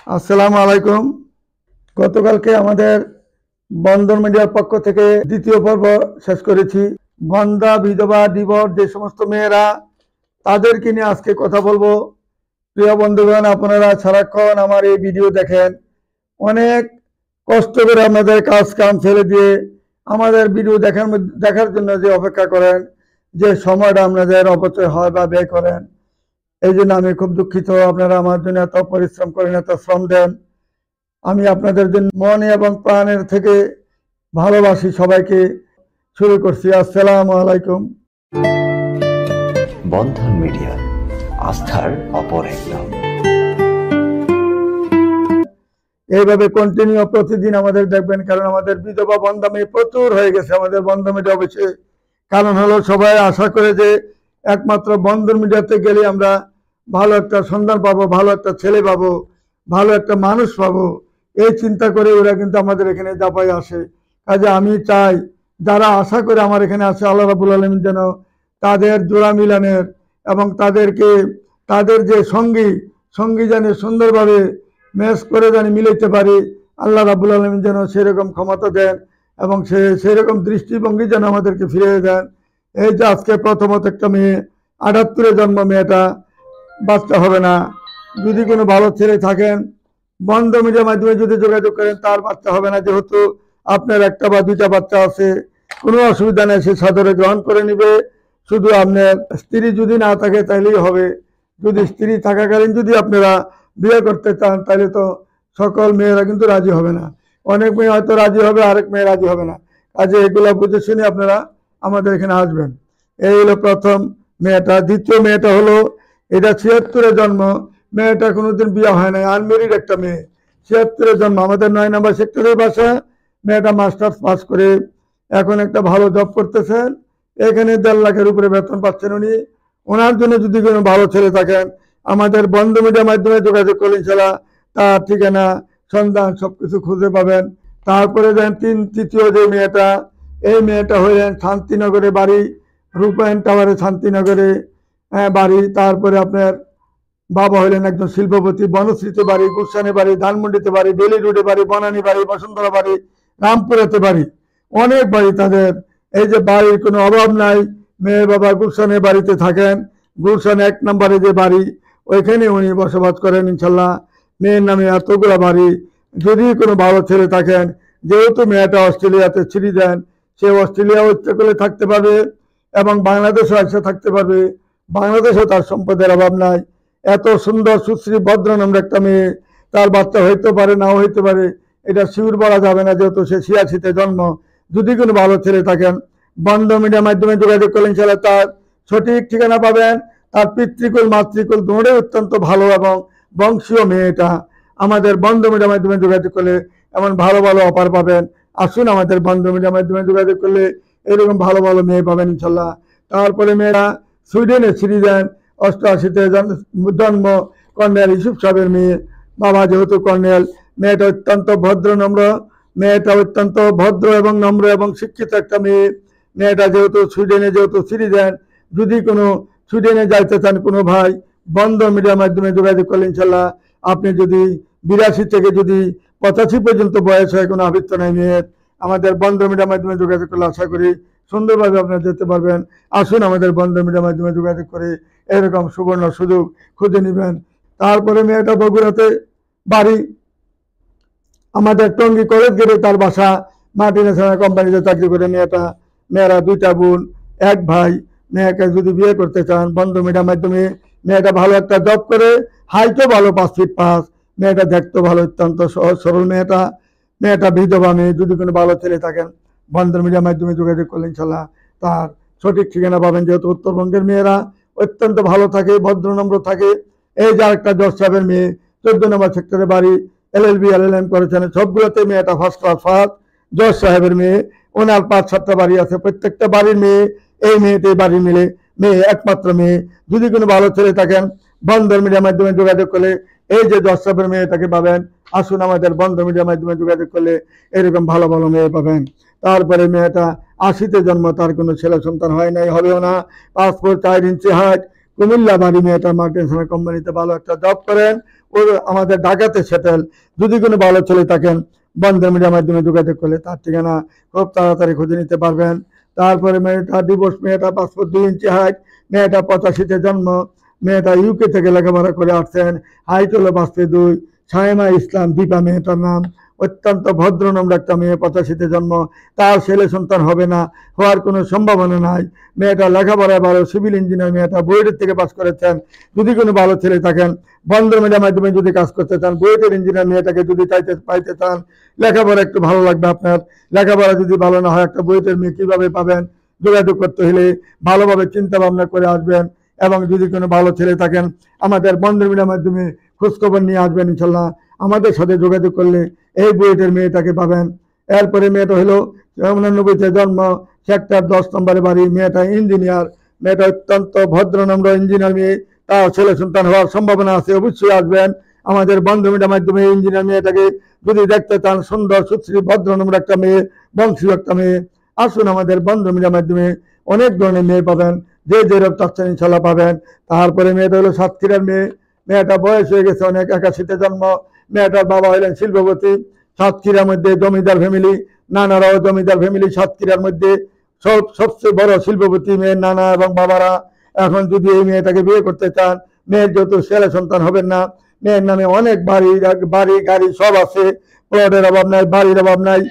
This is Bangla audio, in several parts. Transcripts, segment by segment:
আসসালামু আলাইকুম। গতকালকে আমাদের বন্ধন মিডিয়ার পক্ষ থেকে দ্বিতীয় পর্ব শেষ করেছি। বন্ধা, বিধবা, ডিভোর্স যে সমস্ত মেয়েরা, তাদেরকে নিয়ে আজকে কথা বলবো। প্রিয় বন্ধুগণ, আপনারা সারাক্ষণ আমার এই ভিডিও দেখেন, অনেক কষ্ট করে আপনাদের কাজ কাম ফেলে দিয়ে আমাদের ভিডিও দেখার জন্য যে অপেক্ষা করেন, যে সময়টা আপনাদের অপচয় হয় বা ব্যয় করেন, এই জন্য আমি খুব দুঃখিত। আপনারা আমার জন্য এত পরিশ্রম করেন, এত শ্রম দেন। আমি আপনাদের জন্য মনে এবং প্রাণের থেকে ভালোবাসি সবাইকে। শুরু করছি। আসসালামু আলাইকুম। বন্ধন মিডিয়া, আস্থার অপর এক নাম। এইভাবে কন্টিনিউ প্রতিদিন আমাদের দেখবেন, কারণ আমাদের বিধবা বন্ধা মেয়ে প্রচুর হয়ে গেছে আমাদের বন্ধন মিডিয়া অফিসে। কারণ হলো, সবাই আশা করে যে একমাত্র বন্ধন মিডিয়াতে গেলে আমরা ভালো একটা সন্তান পাবো, ভালো একটা ছেলে পাবো, ভালো একটা মানুষ পাবো। এই চিন্তা করে ওরা কিন্তু আমাদের এখানে দাপাই আসে। কাজে আমি চাই, যারা আশা করে আমার এখানে আসে, আল্লাহ রাব্বুল আলামিন যেন তাদের জোড়া মিলানের এবং তাদের যে সঙ্গী যেন সুন্দরভাবে ম্যাচ করে যেন মিলাইতে পারি। আল্লাহ রাব্বুল আলামিন যেন সেরকম ক্ষমতা দেন এবং সেরকম দৃষ্টিভঙ্গি যেন আমাদেরকে ফিরিয়ে দেন। এই যে আজকে প্রথমত একটা মেয়ে, 78-এ জন্ম, মেয়েটা বাচ্চা হবে না। যদি কোনো ভালো ছেলে থাকেন, বন্ধ মিডিয়ার মাধ্যমে যদি যোগাযোগ করেন, তার বাচ্চা হবে না। যেহেতু আপনার একটা বা দুইটা বাচ্চা আছে, কোনো অসুবিধা নেই, সে সাদরে গ্রহণ করে নিবে। শুধু আপনার স্ত্রী যদি না থাকে তাইলেই হবে। যদি স্ত্রী থাকাকালীন যদি আপনারা বিয়ে করতে চান, তাহলে তো সকল মেয়েরা কিন্তু রাজি হবে না। অনেক মেয়ে হয়তো রাজি হবে, আরেক মেয়ে রাজি হবে না। কাজে এগুলো বুঝে শুনে আপনারা আমাদের এখানে আসবেন। এই হলো প্রথম মেয়েটা। দ্বিতীয় মেয়েটা হলো, এটা 76-এ জন্ম, মেয়েটা কোনোদিন বিয়ে হয় না, আনমেরিড একটা মেয়ে। 76-এ জন্ম, আমাদের 9 নম্বর সেক্টরের বাসা। মেয়েটা মাস্টার্স পাস করে এখন একটা ভালো জব করতেছেন। এখানে 1.5 লাখের উপরে বেতন পাচ্ছেন উনি। ওনার জন্য যদি কোনো ভালো ছেলে থাকেন, আমাদের বন্ধ মিডিয়ার মাধ্যমে যোগাযোগ করলে ইনশাআল্লাহ তার ঠিকানা, সন্ধান সবকিছু খুঁজে পাবেন। তারপরে দেন তৃতীয় যে মেয়েটা, এই মেয়েটা হলেন শান্তিনগরে বাড়ি, রূপায়ণ টাওয়ারে শান্তিনগরে বাড়ি। তারপরে আপনার বাবা হলেন একজন শিল্পপতি, বনশ্রীতে বাড়ি, গুলশানে বাড়ি, ধানমন্ডিতে বাড়ি, বেলি রোডে বাড়ি, বনানী বাড়ি, বসুন্ধরা বাড়ি, রামপুরাতে বাড়ি, অনেক বাড়ি তাদের। এই যে বাড়ির কোনো অভাব নাই। মেয়ের বাবা গুলশানে বাড়িতে থাকেন, গুলশান 1 নম্বরে যে বাড়ি, ওইখানে উনি বসবাস করেন ইনশাল্লাহ। মেয়ের নামে এতগুলো বাড়ি। যদি কোনো ভালো ছেলে থাকেন, যেহেতু মেয়েটা অস্ট্রেলিয়াতে ছিড়ি দেন, সে অস্ট্রেলিয়া ইচ্ছা করলে থাকতে পারবে এবং বাংলাদেশও এসে থাকতে পারবে। বাংলাদেশেও তার সম্পদের অভাব নাই। এত সুন্দর সুশ্রী ভদ্রনম্র একটা মেয়ে, তার বাচ্চা হইতে পারে, নাও হইতে পারে, এটা শিওর বলা যাবে না, যেহেতু সে 86-তে জন্ম। যদি কোনো ভালো ছেলে থাকেন, বন্ধ মিডিয়ার মাধ্যমে যোগাযোগ করলেন, ইনশাআল্লাহ তার সঠিক ঠিকানা পাবেন। তার পিতৃকুল মাতৃকুল দুটোই অত্যন্ত ভালো এবং বংশীয় মেয়েটা। আমাদের বন্ধ মিডিয়ার মাধ্যমে যোগাযোগ করলে এমন ভালো ভালো অফার পাবেন। আসুন, আমাদের বন্ধ মিডিয়ার মাধ্যমে যোগাযোগ করলে এরকম ভালো ভালো মেয়ে পাবেন ইনশাল্লাহ। তারপরে মেয়েরা সুইডেনে সিটিজেন, 88-তে জন্ম, কর্নেল ইউসুফ সাহেবের মেয়ে। বাবা যেহেতু কর্নেল। মেয়েটা অত্যন্ত ভদ্র নম্র, মেয়েটা অত্যন্ত ভদ্র এবং নম্র এবং শিক্ষিত একটা মেয়ে। মেয়েটা যেহেতু সিটিজেন, যদি কোনো সুইডেনে যাইতে চান কোনো ভাই, বন্ধ মিডিয়ার মাধ্যমে যোগাযোগ করলে ইনশাল্লাহ আপনি যদি 82 থেকে যদি 85 পর্যন্ত বয়স হয়, কোনো আবৃত্ত নাই মেয়ের, আমাদের বন্ধ মিডিয়ার মাধ্যমে যোগাযোগ করলে আশা করি সুন্দরভাবে আপনারা যেতে পারবেন। আসুন, আমাদের বন্ধ মিডিয়ার মাধ্যমে যোগাযোগ করে এরকম সুবর্ণ সুযোগ খুঁজে নেবেন। তারপরে মেয়েটা বগুড়াতে বাড়ি, আমাদের টঙ্গী কলেজ গেটে তার বাসা। মাল্টিনেশনাল কোম্পানিতে চাকরি করে মেয়েরা 2টা বোন, 1 ভাই। মেয়েকে যদি বিয়ে করতে চান, বন্ধ মিডিয়ার মাধ্যমে, মেয়েটা ভালো একটা জব করে, হাইটও ভালো, 5 ফিট 5। মেয়েটা দেখতে ভালো, অত্যন্ত সহজ সরল মেয়েটা বিধবা মেয়ে। যদি কোনো ভালো ছেলে থাকেন, বন্ধ মিডিয়ার মাধ্যমে যোগাযোগ করলে ইনশাল্লাহ তার সঠিক ঠিকানা পাবেন। যেহেতু উত্তরবঙ্গের মেয়েরা অত্যন্ত ভালো থাকে, ভদ্রনম্র থাকে। এই যে আরেকটা জজ সাহেবের মেয়ে, 14 নম্বর সেক্টরে বাড়ি, LLB LLM করেছেন, সবগুলোতে মেয়েটা ফার্স্ট ক্লাস ফার্স্ট। জজ সাহেবের মেয়ে, ওনার 5-7টা বাড়ি আছে, প্রত্যেকটা বাড়ির মেয়ে এই মেয়েটাই বাড়ি মিলে মেয়ে, একমাত্র মেয়ে। যদি কোনো ভালো ছেলে থাকেন, বন্ধন মিডিয়ার মাধ্যমে যোগাযোগ করলে এই যে জজ সাহেবের মেয়েটাকে পাবেন। আসুন, আমাদের বন্ধ মিডিয়ার মাধ্যমে যোগাযোগ করলে এরকম ভালো ভালো মেয়ে পাবেন। তারপরে মেয়েটা 80-তে জন্ম, তার কোনো ছেলে সন্তান হয় নাই, হবেও না। 5 ফুট 4 ইঞ্চি হাইট, কুমিল্লা বাড়ি, মেয়েটা মাল্টিনেশনাল কোম্পানিতে ভালো একটা জব করেন, ওর আমাদের ঢাকাতে সেটেল। যদি কোনো ভালো ছেলে থাকেন বন্ধন মিডিয়ার মাধ্যমে যোগাযোগ করলে তার ঠিকানা খুব তাড়াতাড়ি খুঁজে নিতে পারবেন। তারপরে মেয়েটা ডিভোর্স, মেয়েটা পাসপোর্ট 2 ইঞ্চি হাইট, মেয়েটা 85-তে জন্ম, মেয়েটা ইউকে থেকে লেখাপড়া করে আসছেন, হাইট হলো 5'2", শায়েমা ইসলাম দীপা মেয়েটার নাম, অত্যন্ত ভদ্র নম্র একটা মেয়ে, 85-তে জন্ম। তার ছেলে সন্তান হবে না, হওয়ার কোনো সম্ভাবনা নাই। মেয়েটা লেখাপড়ায় ভালো, সিভিল ইঞ্জিনিয়ার, মেয়েটা বুয়েটের থেকে পাস করেছেন। যদি কোনো ভালো ছেলে থাকেন বন্ধন মিডিয়ার মাধ্যমে যদি কাজ করতে চান, বুয়েটের ইঞ্জিনিয়ার মেয়েটাকে যদি পাইতে চান, লেখাপড়া একটু ভালো লাগবে আপনার। লেখাপড়া যদি ভালো না হয় একটা বুয়েটের মেয়ে কিভাবে পাবেন? যোগাযোগ করতে হলে ভালোভাবে চিন্তা ভাবনা করে আসবেন, এবং যদি কোনো ভালো ছেলে থাকেন আমাদের বন্ধন মিডিয়ার মাধ্যমে খোঁজখবর নিয়ে আসবেন। ইনশাল্লাহ আমাদের সাথে যোগাযোগ করলে এই বুয়েটের মেয়েটাকে পাবেন। এরপরে মেয়েটা হলো 89-তে জন্ম, সেক্টর 10 নম্বরে বাড়ি, মেয়েটা ইঞ্জিনিয়ার, মেয়েটা অত্যন্ত ভদ্র নম্র ইঞ্জিনিয়ার মেয়ে, তার ছেলে সন্তান হওয়ার সম্ভাবনা আছে। অবশ্যই আসবেন আমাদের বন্ধন মিডিয়ার মাধ্যমে। ইঞ্জিনিয়ার মেয়েটাকে যদি দেখতে চান, সুন্দর সুশ্রী ভদ্র নম্র একটা মেয়ে, বংশীয় একটা মেয়ে, আসুন আমাদের বন্ধন মিডিয়ার মাধ্যমে। অনেক ধরনের মেয়ে পাবেন, যে যেরকম চাচ্ছেন ইনশাল্লাহ পাবেন। তারপরে মেয়েটা হলো সাতক্ষীরার মেয়ে, মেয়েটা বয়স হয়ে গেছে অনেক, 81-তে জন্ম, মেয়েটার বাবা হলেন শিল্পপতি, সাতক্ষীরার মধ্যে জমিদার ফ্যামিলি, নানারাও জমিদার ফ্যামিলি, সাতক্ষীরার মধ্যে সবচেয়ে বড় শিল্পপতি মেয়ের নানা এবং বাবারা। এখন যদি এই মেয়েটাকে বিয়ে করতে চান, মেয়ের যেহেতু ছেলে সন্তান হবেন না, মেয়ের নামে অনেক বাড়ি গাড়ি সব আছে, প্লটের অভাব নাই, বাড়ির অভাব নাই,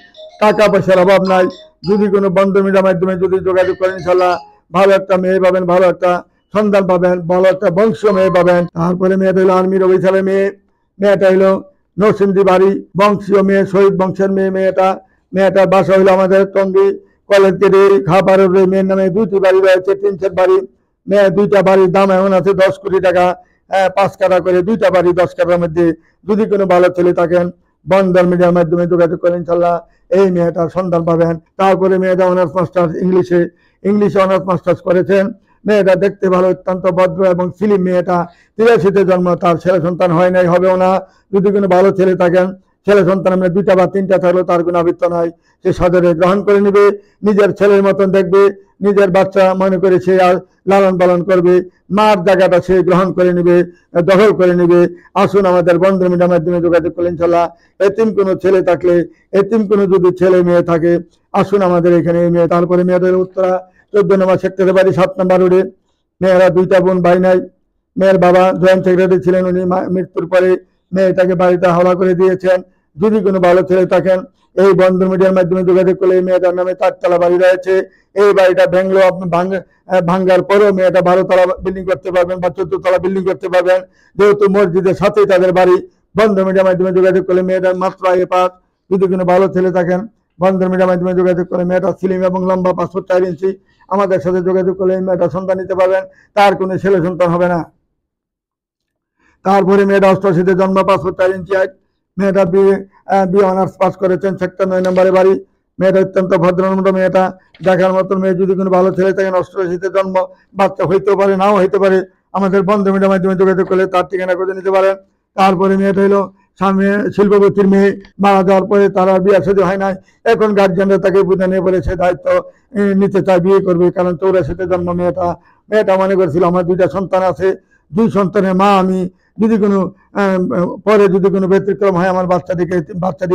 টাকা পয়সার অভাব নাই। যদি কোনো বন্ধন মিডিয়ার মাধ্যমে যদি যোগাযোগ করেন ইনশাল্লাহ ভালো একটা মেয়ে পাবেন, ভালো একটা সন্তান পাবেন, ভালো একটা বংশীয় মেয়ে পাবেন। তারপরে মেয়েটা হলো আর্মির অফিসারের মেয়ে, মেয়েটা হলো নরসিংদী বাড়ি, বংশীয় মেয়ে, শহীদ বংশের মেয়ে। মেয়েটার বাসা হলো আমাদের টঙ্গী কলেজ গেটে খাপারের। মেয়ের নামে 2টি বাড়ি রয়েছে, 3 সেট বাড়ি। মেয়ে 2টা বাড়ির দাম এমন আছে 10 কোটি টাকা, 5 কাঠা করে 2টা বাড়ি 10 কাঠার মধ্যে। যদি কোনো ভালো ছেলে থাকেন বন্ধন মিডিয়ার মাধ্যমে যোগাযোগ করেন ইনশাল্লাহ এই মেয়েটার সন্ধান পাবেন। তারপরে মেয়েটা অনার্স মাস্টার্স ইংলিশে অনার্স মাস্টার্স করেছেন। মেয়েটা দেখতে ভালো, অত্যন্ত ভদ্র এবং সিলিম। মেয়েটা 83-তে জন্ম, তার ছেলে সন্তান হয় নাই, হবেও না। যদি কোনো ভালো ছেলে থাকেন, ছেলে সন্তান আমরা 2টা বা 3টা থাকলেও তার কোনো আবৃত্ত নয়, সে সদরে গ্রহণ করে নেবে, নিজের ছেলের মতন দেখবে, নিজের বাচ্চা মনে করে সে আর লালন পালন করবে, মার জায়গাটা সে গ্রহণ করে নেবে, দখল করে নেবে। আসুন আমাদের বন্ধন মিডিয়ার মাধ্যমে যোগাযোগ করলেন ইনশাল্লাহ। এতিম কোনো ছেলে থাকলে, এতিম কোনো যদি ছেলে মেয়ে থাকে, আসুন আমাদের এখানে এই মেয়ে। তারপরে মেয়েদের উত্তরা 14 নম্বর সেক্টরের বাড়ি, 7 নম্বর রোডে। মেয়েরা 2টা বোন, ভাই নাই। মেয়ের বাবা জয়েন্ট সেক্রেটারি ছিলেন, উনি মৃত্যুর পরে মেয়েটাকে বাড়িটা হাওলা করে দিয়েছেন। যদি কোনো ভালো ছেলে থাকেন এই বন্ধন মিডিয়ার মাধ্যমে যোগাযোগ করলে এই মেয়েটার নামে 4 তলা বাড়ি রয়েছে। এই বাড়িটা ভেঙলেও আপনি ভাঙ্গার পরেও মেয়েটা 12 তলা বিল্ডিং করতে পারবেন বা 14 তলা বিল্ডিং করতে পারবেন, যেহেতু মসজিদের সাথেই তাদের বাড়ি। বন্ধন মিডিয়ার মাধ্যমে যোগাযোগ করলে মেয়েটার মাত্র আগে 5। যদি কোনো ভালো ছেলে থাকেন বন্ধন মিডিয়ার মাধ্যমে যোগাযোগ করে, মেয়েটা স্লিম এবং লম্বা 5 ফুট 4 ইঞ্চি, আমাদের সাথে যোগাযোগ করলে এই মেয়েটা সন্তান নিতে পারবেন, তার কোনো ছেলে সন্তান হবে না। তারপরে মেয়েটা 88-তে জন্ম, 5 ফুট 4 ইঞ্চি হাইট, মেয়েটা বিএ অনার্স পাস করেছেন, সেক্টর 9 নম্বরে বাড়ি। মেয়েটা অত্যন্ত ভদ্রনম্র, মেয়েটা দেখার মতন মেয়ে। যদি কোনো ভালো ছেলে থাকেন, 88-তে জন্ম, বাচ্চা হইতেও পারে নাও হইতে পারে, আমাদের বন্ধন মিডিয়ার মাধ্যমে যোগাযোগ করলে তার ঠিকানা খুঁজে নিতে পারেন। তারপরে মেয়েটা হলো স্বামী শিল্পপতির মেয়ে, মারা যাওয়ার পরে তারা বিয়ে সাথে হয় নাই, এখন গার্জিয়ানরা তাকে বুঝে নিয়ে বলেছে দায়িত্ব নিতে চায়, বিয়ে করবে। কারণ 84-তে জন্ম মেয়েটা মনে করেছিল আমার 2টা সন্তান আছে, 2 সন্তানের মা আমি, যদি কোনো পরে যদি কোনো ব্যতিক্রম হয় আমার বাচ্চাটি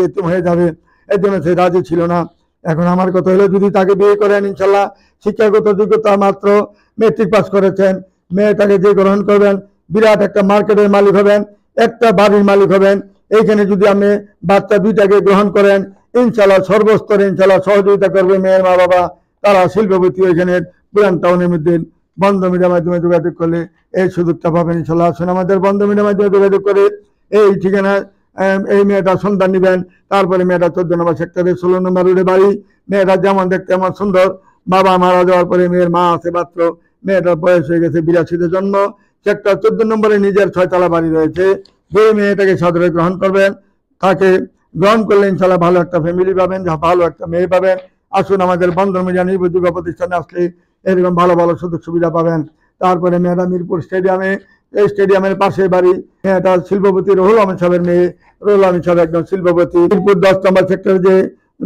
এতিম হয়ে যাবে, এর জন্য সে রাজি ছিল না। এখন আমার কথা হলো যদি তাকে বিয়ে করেন ইনশাল্লাহ, শিক্ষাগত যোগ্যতা মাত্র মেট্রিক পাস করেছেন, মেয়েটাকে যে গ্রহণ করবেন বিরাট একটা মার্কেটের মালিক হবেন, একটা বাড়ির মালিক হবেন। এইখানে যদি আপনি বাচ্চা 2টাকে গ্রহণ করেন ইনশাল্লাহ সর্বস্তরে ইনশাল্লাহ সহযোগিতা করবে মেয়ের মা বাবা, তারা শিল্পপতি ওইখানে পুরান টাউনের মধ্যে। বন্ধন মিডিয়ার মাধ্যমে যোগাযোগ করলে এই সুযোগটা পাবেন ইনশাল্লাহ। আসুন আমাদের বন্ধন মিডিয়ার মাধ্যমে যোগাযোগ করে এই ঠিকানা এই মেয়েটা সন্তান নেবেন। তারপরে মেয়েটা 14 নম্বর সেক্টরে 16 নম্বর রোডে বাড়ি। মেয়েটা যেমন দেখতে এমন সুন্দর, বাবা মারা যাওয়ার পরে মেয়ের মা আছে মাত্র, মেয়েটার বয়স হয়ে গেছে, 82-তে জন্ম, সেক্টর 14 নম্বরে নিজের 6 তলা বাড়ি রয়েছে। যে মেয়েটাকে সদরে গ্রহণ করবেন, তাকে গ্রহণ করলে ইনশাল্লাহ ভালো একটা ফ্যামিলি পাবেন, ভালো একটা মেয়ে পাবেন। আসুন আমাদের বন্ধন মিডিয়া নির্ভরযোগ্য প্রতিষ্ঠানে আসলে এরকম ভালো ভালো সুযোগ সুবিধা পাবেন। তারপরে মেয়েটা মিরপুর স্টেডিয়ামে, এই স্টেডিয়ামের পাশে বাড়ি। মেয়েটা শিল্পপতি রুহুল আমিন সাহেবের মেয়ে, রুহুল আমিন সাহেব একজন শিল্পপতি। মিরপুর 10 নম্বর সেক্টরে যে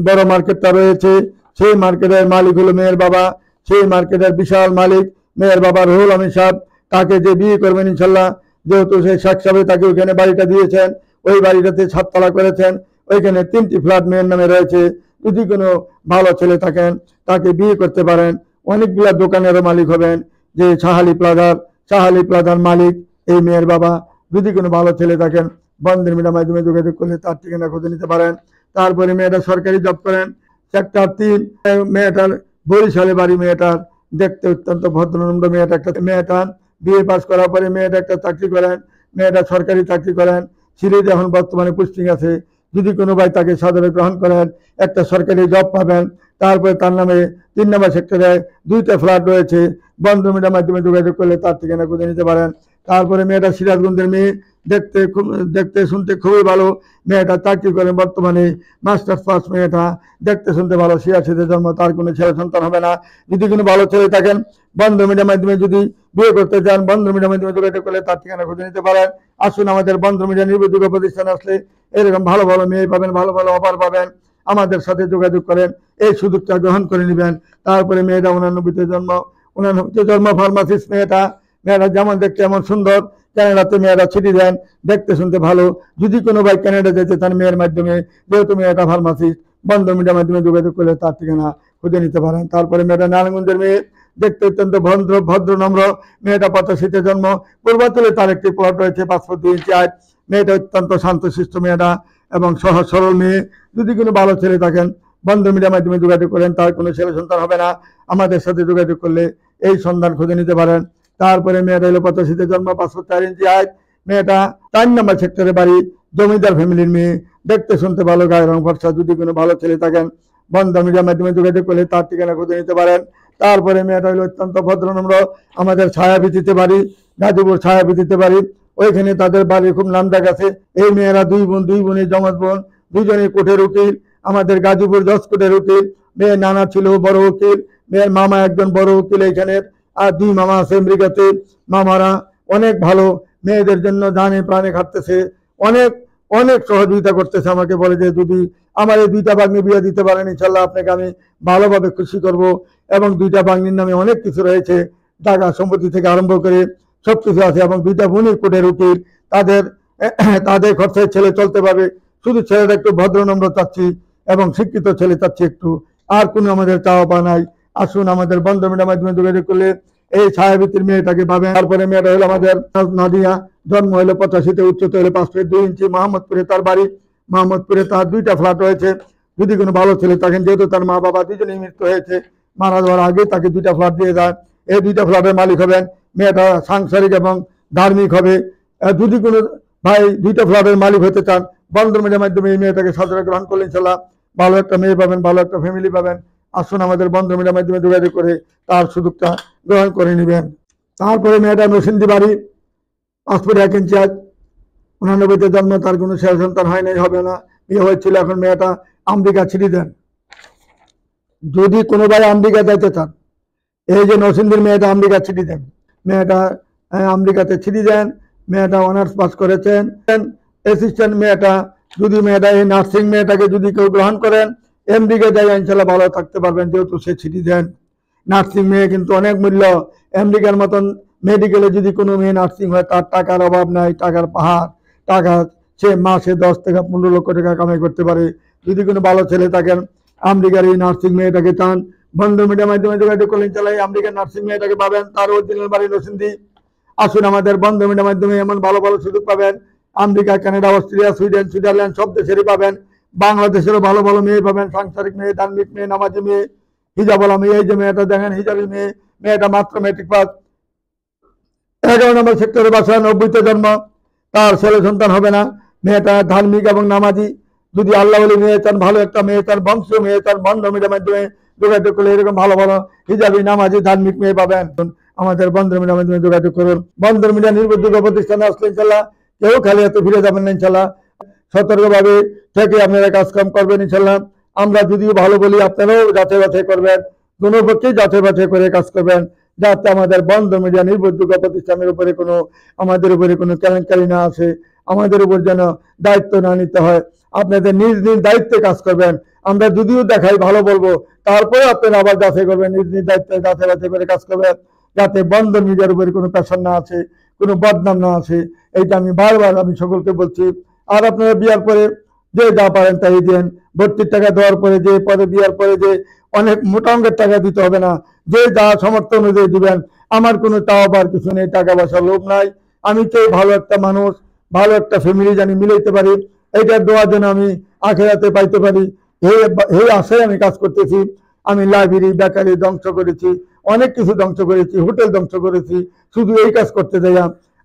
বড় মার্কেটটা রয়েছে, সেই মার্কেটের মালিক হলো মেয়ের বাবা, সেই মার্কেটের বিশাল মালিক মেয়ের বাবা রুহুল আমিন সাহেব। তাকে যে বিয়ে করবেন ইনশাল্লাহ, যেহেতু সেই শেখ সাহেব তাকে ওইখানে বাড়িটা দিয়েছেন, ওই বাড়িটাতে 7 তলা করেছেন, ওইখানে 3টি ফ্ল্যাট মেয়ের নামে রয়েছে। যদি কোনো ভালো ছেলে থাকেন তাকে বিয়ে করতে পারেন। অনেকগুলা দোকানেরও মালিক হবেন, যে শাহালি প্লাজার মালিক এই মেয়ের বাবা। যদি কোনো ভালো ছেলে থাকেন বন্ধন মিডিয়ার মাধ্যমে যোগাযোগ করলে তার ঠিকানা খুঁজে নিতে পারেন। তারপরে মেয়েটা সরকারি জব করেন, সেক্টর 3। মেয়েটার বরিশালে বাড়ি। মেয়েটার দেখতে অত্যন্ত ভদ্রনম্র। মেয়েটা বিএ পাস করার পরে মেয়েটা একটা চাকরি করেন, মেয়েটা সরকারি চাকরি করেন। সিলেটে এখন বর্তমানে পোস্টিং আছে। যদি কোনো ভাই তাকে সাদরে গ্রহণ করেন, একটা সরকারি জব পাবেন। তারপরে তার নামে 3 নম্বর সেক্টরে 2টা ফ্ল্যাট রয়েছে। বন্ধন মিডিয়ার মাধ্যমে যোগাযোগ করলে তার ঠিকানা খুঁজে নিতে পারেন। তারপরে মেয়েটা সিরাজগঞ্জের মেয়ে, দেখতে শুনতে খুবই ভালো। মেয়েটা চাকরি করেন বর্তমানে, মাস্টার্স পাস। মেয়েটা দেখতে শুনতে ভালো, 86-তে জন্ম। তার কোনো ছেলে সন্তান হবে না। যদি কোনো ভালো ছেলে থাকেন বন্ধন মিডিয়ার মাধ্যমে যদি বিয়ে করতে চান, বন্ধন মিডিয়ার মাধ্যমে যোগাযোগ করলে তার ঠিকানা খুঁজে নিতে পারেন। আসুন, আমাদের বন্ধন মিডিয়া নির্ভরযোগ্য প্রতিষ্ঠানে আসলে এরকম ভালো ভালো মেয়ে পাবেন, ভালো ভালো অফার পাবেন। আমাদের সাথে যোগাযোগ করেন, এই সুযোগটা গ্রহণ করে নেবেন। তারপরে মেয়েটা 89-তে জন্ম, ফার্মাসিস্ট। মেয়েটা যেমন দেখতে এমন সুন্দর। ক্যানাডাতে মেয়েরা ছুটি দেন, দেখতে শুনতে ভালো। যদি কোনো ভাই ক্যানাডা যেতে চান মেয়ের মাধ্যমে, যেহেতু মেয়েটা ফার্মাসিস্ট, বন্ধন মিডিয়ার মাধ্যমে যোগাযোগ করলে তার ঠিকানা খুঁজে নিতে পারেন। তারপরে মেয়েটা নারায়ণগঞ্জের মেয়ে, দেখতে অত্যন্ত ভদ্র নম্র। মেয়েটা 85-তে জন্ম, পূর্বাঞ্চলে তার একটি প্লট রয়েছে, 5 ফুট 2 ইঞ্চি হাইট। মেয়েটা অত্যন্ত শান্তশিষ্ট মেয়েটা এবং সহজ সরল মেয়ে। যদি কোনো ভালো ছেলে থাকেন বন্ধন মিডিয়ার মাধ্যমে যোগাযোগ করেন, তার কোনো ছেলে সন্তান হবে না। আমাদের সাথে যোগাযোগ করলে এই সন্ধান খুঁজে নিতে পারেন। তারপরে মেয়েটা হলো 85-তে জন্ম, 5 ফুট 4 ইঞ্চি হাইট। মেয়েটা 4 নম্বর সেক্টরে বাড়ি, জমিদার ফ্যামিলির মেয়ে। দেখতে শুনতে ভালো, গায়ের রং ফর্সা। যদি কোনো ভালো ছেলে থাকেন বন্ধন মিডিয়ার মাধ্যমে যোগাযোগ করলে তার ঠিকানা খুঁজে নিতে পারেন। তারপরে মেয়েটা হলো অত্যন্ত ভদ্রনম্র। আমাদের ছায়াবীথিতে বাড়ি, গাজীপুর ছায়াবীথিতে বাড়ি। ওইখানে তাদের বাড়ির খুব নামডাক আছে। এই মেয়েরা 2 বোনের জমজ বোন, দুজনেই কোর্টের উকিল। আমাদের গাজীপুর 10 কোর্টের উকিল। মেয়ের নানা ছিল বড় উকিল, মেয়ের মামা একজন বড় উকিল এইখানের, আর 2 মামা আছে আমেরিকাতে। মামারা অনেক ভালো, মেয়েদের জন্য জানে প্রাণে খাটতেছে, অনেক অনেক সহযোগিতা করতেছে। আমাকে বলে যে যদি আমার এই 2টা বাগ্নি বিয়ে দিতে পারেন ইনশাল্লাহ আপনাকে আমি ভালোভাবে খুশি করব। এবং 2টা বাগ্নির নামে অনেক কিছু রয়েছে, টাকা সম্পত্তি থেকে আরম্ভ করে সবকিছু আছে। এবং 2টা বোনই কোর্টের উকিল, তাদের খরচায় ছেলে চলতে পারবে। শুধু ছেলেটা একটু ভদ্রনম্র চাচ্ছি এবং শিক্ষিত ছেলে চাচ্ছি একটু, আর কোনো আমাদের চাওয়া পাওয়া নাই। আসুন, আমাদের বন্ধন মিডিয়ার মাধ্যমে যোগাযোগ করলে এই ছায়াবীথির মেয়েটাকে পাবেন। তারপরে মেয়েটা হলো আমাদের নাদিয়া, জন্ম হলো 85-তে, উচ্চতা হলো 5 ফুট 2 ইঞ্চি। মোহাম্মদপুরে তার বাড়ি, মোহাম্মদপুরে তার 2টা ফ্ল্যাট রয়েছে। যদি কোনো ভালো ছেলে থাকেন, যেহেতু তার মা বাবা দুজনেই মৃত্যু হয়েছে, মারা যাওয়ার আগে তাকে 2টা ফ্ল্যাট দিয়ে যায়। এই 2টা ফ্ল্যাটের মালিক হবেন। মেয়েটা সাংসারিক এবং ধার্মিক হবে। যদি কোনো ভাই 2টা ফ্ল্যাটের মালিক হতে চান, বন্ধন মিডিয়ার মাধ্যমে এই মেয়েটাকে সাদরে গ্রহণ করলে ইনশাল্লাহ ভালো একটা মেয়ে পাবেন, ভালো একটা ফ্যামিলি পাবেন। আসুন, আমাদের বন্ধন মিডিয়ার মাধ্যমে যোগাযোগ করে তার সুযোগটা গ্রহণ করে নেবেন। তারপরে মেয়েটা নরসিংদী বাড়ি, 5 ফুট 1 ইঞ্চি হাইট। 89-তে জন্ম, তার কোনো ছেলে সন্তান হয় নাই, হবে না। বিয়ে হয়েছিল, এখন মেয়েটা আমেরিকা ছিড়ি দেন। যদি কোনো ভাই আমেরিকা যাইতে চান, এই যে নরসিংদীর মেয়েটা আমেরিকা ছিড়ি দেন। মেয়েটা আমেরিকাতে ছিড়ি দেন। মেয়েটা অনার্স পাস করেছেন, অ্যাসিস্ট্যান্ট। মেয়েটা যদি এই নার্সিং মেয়েটাকে যদি কেউ গ্রহণ করেন, আমেরিকা যাই ইনশাল্লাহ ভালো থাকতে পারবেন, যেহেতু সে ছিটি দেন। নার্সিং মেয়ে কিন্তু অনেক মূল্য। আমেরিকার মতন মেডিকেলে যদি কোনো মেয়ে নার্সিং হয়, তার টাকার অভাব নাই, টাকার পাহাড়। টাকা সে মাসে 10 থেকে 15 লক্ষ টাকা কামাই করতে পারে। যদি কোনো ভালো ছেলে থাকেন, আমেরিকার এই নার্সিং মেয়েটাকে চান, বন্ধন মিডিয়ার মাধ্যমে যোগাযোগ করলে ইনশাল্লাহ আমেরিকার নার্সিং মেয়েটাকে পাবেন। তার অরিজিনাল বাড়ি নরসিংদী। আসুন, আমাদের বন্ধন মিডিয়ার মাধ্যমে এমন ভালো ভালো সুযোগ পাবেন। America, Canada, Australia, Sweden, Switzerland সব দেশেরই পাবেন। বাংলাদেশেরও ভালো ভালো মেয়ে পাবেন, সাংসারিক মেয়ে, ধার্মিক মেয়ে, নামাজি মেয়ে, হিজাবওয়ালা মেয়ে। এই যে মেয়েটা দেখেন, হিজাবি মেয়ে। মেয়েটা মাত্র মেট্রিক পাস, 11 নম্বর সেক্টরে বাসা, 90-তে জন্ম। তার ছেলে সন্তান হবে না। মেয়েটা ধার্মিক এবং নামাজি। যদি আল্লাহ বলে মেয়ে চান, ভালো একটা মেয়ে চান, বংশীয় মেয়ে চান, বন্ধন মিডিয়ার মাধ্যমে যোগাযোগ করলে এরকম ভালো ভালো হিজাবি, নামাজি, ধার্মিক মেয়ে পাবেন। আমাদের বন্ধন মিডিয়ার মাধ্যমে যোগাযোগ করুন। বন্ধন মিডিয়া নির্ভরযোগ্য প্রতিষ্ঠানে আসলে ইনশাল্লাহ কেউ খালি হাতে ফিরে যাবেন না ইনশাল্লাহ। সতর্কভাবে থেকে আপনারা কাজকাম করবেন ইনশাল্লাহ। আমরা যদিও ভালো বলি, আপনারাও যাচাই বাছাই করবেন, দুনো পক্ষেই যাচাই বাছাই করে কাজ করবেন, যাতে আমাদের বন্ধন মিডিয়া নির্ভরযোগ্য প্রতিষ্ঠানের উপরে আমাদের উপরে কোনো কেলেঙ্কারি না আসে, আমাদের উপর যেন দায়িত্ব না নিতে হয়। আপনাদের নিজ নিজ দায়িত্বে কাজ করবেন। আমরা যদিও দেখাই ভালো বলবো, তারপরে আপনারা আবার যাচাই করবেন, নিজ নিজ দায়িত্বে যাচাই বাছাই করে কাজ করবেন। যাতে বন্দর মিডিয়ার উপরে কোনো প্রেশার না আছে, কোনো বদনাম না আছে। এইটা আমি বারবার আমি সকলকে বলছি। আর আপনারা বিয়ার পরে যে যা পারেন তাই দেন। ভর্তির টাকা দেওয়ার পরে যে পরে বিয়ার পরে যে অনেক মোটা অঙ্কের টাকা দিতে হবে না, যে যা সামর্থ্য অনুযায়ী দিবেন। আমার কোনো চাওয়ার কিছু নেই, টাকা পয়সার লোভ নাই। আমি চাই ভালো একটা মানুষ, ভালো একটা ফ্যামিলি জানি মিলাইতে পারি, এইটার দোয়া যেন আমি আখেরাতে পাইতে পারি, এই আশায় আমি কাজ করতেছি। আমি লাইব্রেরি বেকারি ধ্বংস করেছি, অনেক কিছু ধ্বংস করেছি, হোটেল ধ্বংস করেছি, শুধু এই কাজ করতে যাই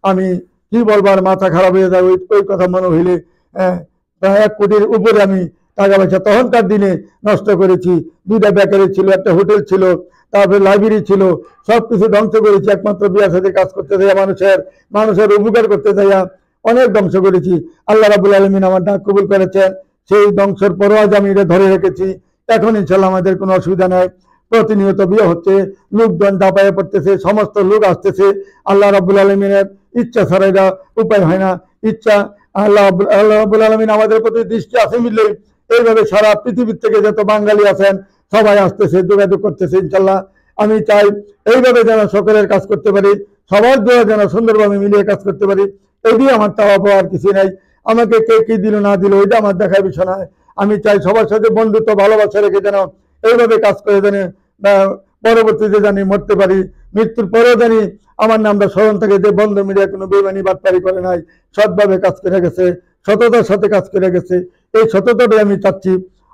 আমি কি বলবার মাথা খারাপ হয়ে যায় ওই কথা মনে হইলে। প্রায় 1 কোটির উপরে আমি টাকা পয়সা তখনকার দিনে নষ্ট করেছি। 2টা বেকারি ছিল, একটা হোটেল ছিল, তারপরে লাইব্রেরি ছিল, সবকিছু ধ্বংস করেছি একমাত্র বিয়ার সাথে কাজ করতে যাইয়া, মানুষের উপকার করতে যাইয়া অনেক ধ্বংস করেছি। আল্লাহ রাব্বুল আলামিন আমার ডাক কবুল করেছেন। সেই ধ্বংসের পরও আজ আমি এটা ধরে রেখেছি। এখন ইনশাল্লাহ আমাদের কোনো অসুবিধা নাই। প্রতিনিয়ত বিয়ে হচ্ছে, লোকজন দাপায়ে পড়তেছে, সমস্ত লোক আসতেছে। আল্লাহ রাব্বুল আলামিনের ইচ্ছা ছাড়া এটা উপায় হয় না। ইচ্ছা আল্লাহ রাব্বুল আলামিন আমাদের প্রতি দৃষ্টি আছে মিললে এইভাবে সারা পৃথিবীর থেকে যত বাঙালি আছেন সবাই আসতেছে, যোগাযোগ করতেছে। ইনশাল্লাহ আমি চাই এইভাবে যেন সকলের কাজ করতে পারি, সবার দ্বারা যেন সুন্দরভাবে মিলিয়ে কাজ করতে পারি। এটি আমার চাওয়া পাওয়ার কিছু নাই। আমাকে কে কি দিল না দিল ওইটা আমার দেখার বিষয় নয়। আমি চাই সবার সাথে বন্ধুত্ব ভালোবাসা রেখে যেন এইভাবে কাজ করে জানি পরবর্তীতে জানি মরতে পারি, মৃত্যুর পরেও জানি আমার নামটা স্মরণ থাকে যে বন্ধ মিডিয়া কোনো বেমানি বাটপারি করে নাই, সৎভাবে কাজ করে গেছে, সততার সাথে কাজ করে গেছে। এই সততাটাই আমি চাচ্ছি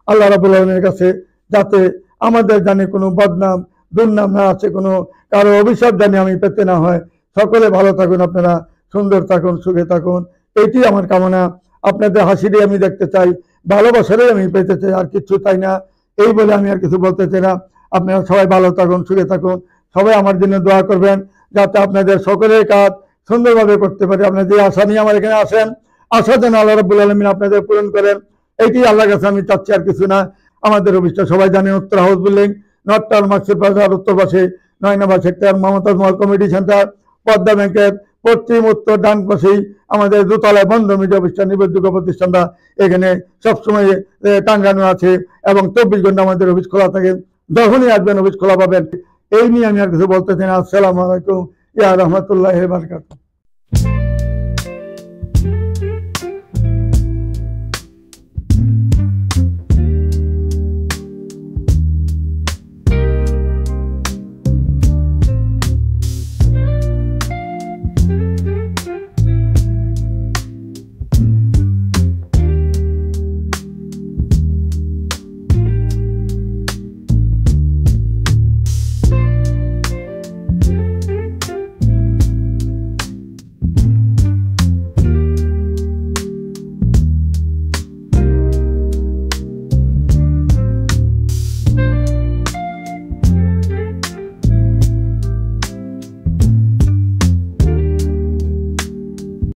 আল্লাহ রাব্বুল আলামিনের কাছে, যাতে আমাদের জানি কোনো বদনাম দুর্নাম না আছে, কোনো কারো অভিশাপ জানি আমি পেতে না হয়। সকলে ভালো থাকুন, আপনারা সুন্দর থাকুন, সুখে থাকুন, এইটি আমার কামনা। আপনাদের হাসিটাই আমি দেখতে চাই, ভালোবাসারই আমি পেতে চাই, আর কিছু চাই না। এই বলে আমি আর কিছু বলতে চাই না। আপনারা সবাই ভালো থাকুন, সুখে থাকুন, সবাই আমার জন্য দোয়া করবেন যাতে আপনাদের সকলের কাজ সুন্দরভাবে করতে পারি। আপনারা যে আশা নিয়ে আমার এখানে আসেন, আশা যেন আল্লাহ রাব্বুল আলামিন আপনাদের পূরণ করেন, এইটি আল্লাহর কাছে আমি চাচ্ছি, আর কিছু না। আমাদের অফিসটা সবাই জানেন উত্তর house building, north town market বাজার, উত্তর পাশে 9 নম্বর sector, Mumtaz Mahal committee centre, Padma ব্যাংকের পশ্চিম উত্তর ডান পাশেই আমাদের দোতলায় বন্ধ মিডিয়া অফিসটা, নির্ভরযোগ্য প্রতিষ্ঠানটা এখানে সবসময় টাঙ্গানো আছে এবং 24 ঘন্টা আমাদের অফিস খোলা থাকে। যখনই আসবেন অফিস খোলা পাবেন। এই নিয়ে আমি আর কিছু বলতে চাই না। আসসালামু আলাইকুম ইয়া রাহমাতুল্লাহি ওয়া বারাকাতুহু।